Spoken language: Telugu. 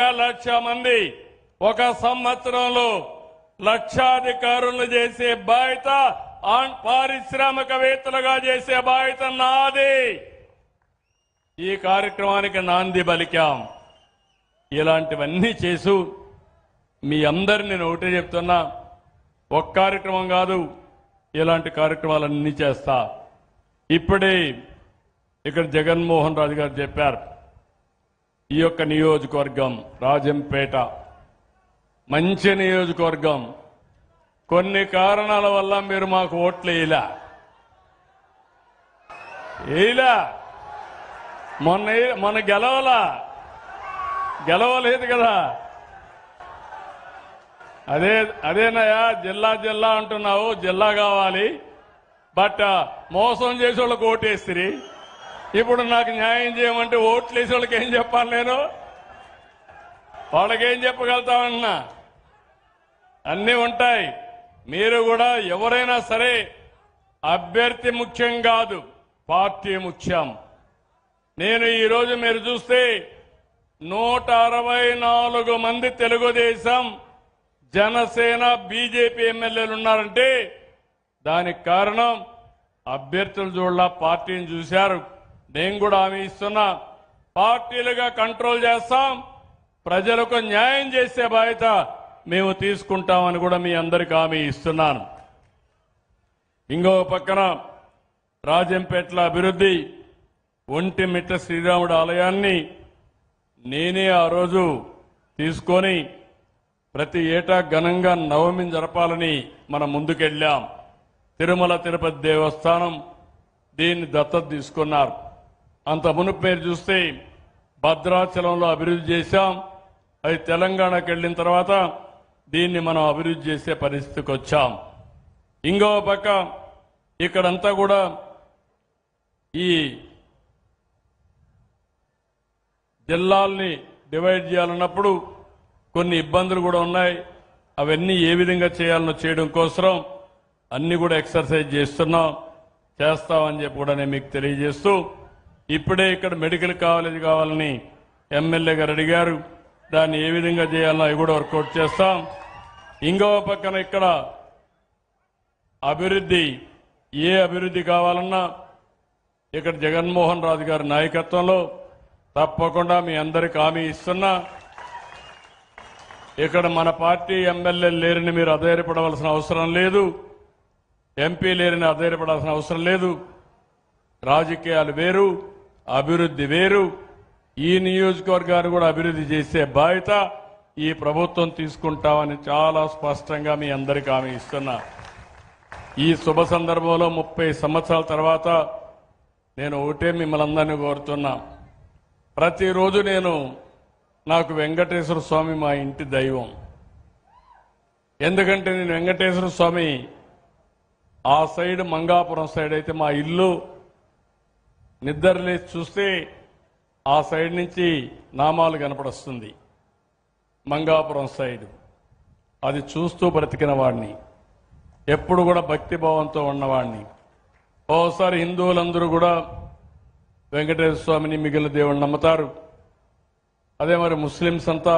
1,00,000 మంది ఒక సంవత్సరంలో లక్షాధికారులను చేసే బాధ్యత పారిశ్రామికవేత్తలుగా చేసే బాధ్యత నాది. ఈ కార్యక్రమానికి నాంది పలికాం. ఇలాంటివన్నీ చేసు మీ అందరిని నేను ఒకటే చెప్తున్నా, ఒక్క కార్యక్రమం కాదు, ఇలాంటి కార్యక్రమాలన్నీ చేస్తా. ఇప్పుడే ఇక్కడ జగన్మోహన్ రాజు గారు చెప్పారు, ఈ యొక్క నియోజకవర్గం రాజంపేట మంచి నియోజకవర్గం, కొన్ని కారణాల వల్ల మీరు మాకు ఓట్లు వేయలా. మొన్న గెలవలేదు కదా. అదేనయ్యా జిల్లా అంటున్నావు, జిల్లా కావాలి, బట్ మోసం చేసే వాళ్ళకి ఓటేస్తిరి. ఇప్పుడు నాకు న్యాయం చేయమంటే ఓట్లు వేసే వాళ్ళకి ఏం చెప్పాలి? నేను వాళ్ళకేం చెప్పగలుగుతామన్నా? అన్నీ ఉంటాయి. మీరు కూడా ఎవరైనా సరే అభ్యర్థి ముఖ్యం కాదు, పార్టీ ముఖ్యం. నేను ఈరోజు మీరు చూస్తే 164 మంది తెలుగుదేశం, జనసేన, బీజేపీ ఎమ్మెల్యేలు ఉన్నారంటే దానికి కారణం అభ్యర్థులు చూడాల, పార్టీని చూశారు. నేను కూడా హామీ ఇస్తున్నా, పార్టీలుగా కంట్రోల్ చేస్తాం, ప్రజలకు న్యాయం చేసే బాధ్యత మేము తీసుకుంటామని కూడా మీ అందరికీ హామీ ఇస్తున్నాను. ఇంకో పక్కన రాజంపేటల అభివృద్ధి, ఒంటిమిట్ట శ్రీరాముడు ఆలయాన్ని నేనే ఆ రోజు తీసుకొని ప్రతి ఏటా ఘనంగా నవమిని జరపాలని మనం ముందుకెళ్ళాం. తిరుమల తిరుపతి దేవస్థానం దీన్ని దత్తత తీసుకున్నారు. అంత మునుపు మీరు చూస్తే భద్రాచలంలో అభివృద్ధి చేశాం. అది తెలంగాణకు వెళ్ళిన తర్వాత దీన్ని మనం అభివృద్ధి చేసే పరిస్థితికి వచ్చాం. ఇంకో పక్క ఇక్కడంతా కూడా ఈ జిల్లాల్ని డివైడ్ చేయాలన్నప్పుడు కొన్ని ఇబ్బందులు కూడా ఉన్నాయి. అవన్నీ ఏ విధంగా చేయాలనో చేయడం కోసం అన్ని కూడా ఎక్సర్సైజ్ చేస్తామని చెప్పి కూడా నేను మీకు తెలియజేస్తూ, ఇప్పుడే ఇక్కడ మెడికల్ కాలేజ్ కావాలని ఎమ్మెల్యే గారు అడిగారు. దాన్ని ఏ విధంగా చేయాలనో అవి కూడా వర్కౌట్ చేస్తాం. ఇంకో పక్కన ఇక్కడ అభివృద్ధి, ఏ అభివృద్ధి కావాలన్నా ఇక్కడ జగన్మోహన్ రాజు గారి నాయకత్వంలో తప్పకుండా మీ అందరికి హామీ ఇస్తున్నా. ఇక్కడ మన పార్టీ ఎమ్మెల్యేలు లేరని మీరు అధైర్యపడవలసిన అవసరం లేదు, ఎంపీ లేరని అధైర్యపడాల్సిన అవసరం లేదు. రాజకీయాలు వేరు, అభివృద్ధి వేరు. ఈ నియోజకవర్గాన్ని కూడా అభివృద్ధి చేసే బాధ్యత ఈ ప్రభుత్వం తీసుకుంటామని చాలా స్పష్టంగా మీ అందరికీ హామీ ఇస్తున్నా. ఈ శుభ సందర్భంలో 30 సంవత్సరాల తర్వాత నేను ఒకటే మిమ్మల్ని అందరినీ కోరుతున్నా, ప్రతిరోజు నాకు వెంకటేశ్వర స్వామి మా ఇంటి దైవం. ఎందుకంటే నేను వెంకటేశ్వర స్వామి ఆ సైడ్ మంగాపురం సైడ్ అయితే మా ఇల్లు, నిద్రలేసి చూస్తే ఆ సైడ్ నుంచి నామాలు కనపడొస్తుంది. మంగాపురం సైడ్ అది చూస్తూ బ్రతికిన వాడిని, ఎప్పుడు కూడా భక్తిభావంతో ఉన్నవాడిని. ఓసారి హిందువులందరూ కూడా వెంకటేశ్వర స్వామిని మిగిలిన దేవుడిని నమ్ముతారు. అదే మరి ముస్లింస్ అంతా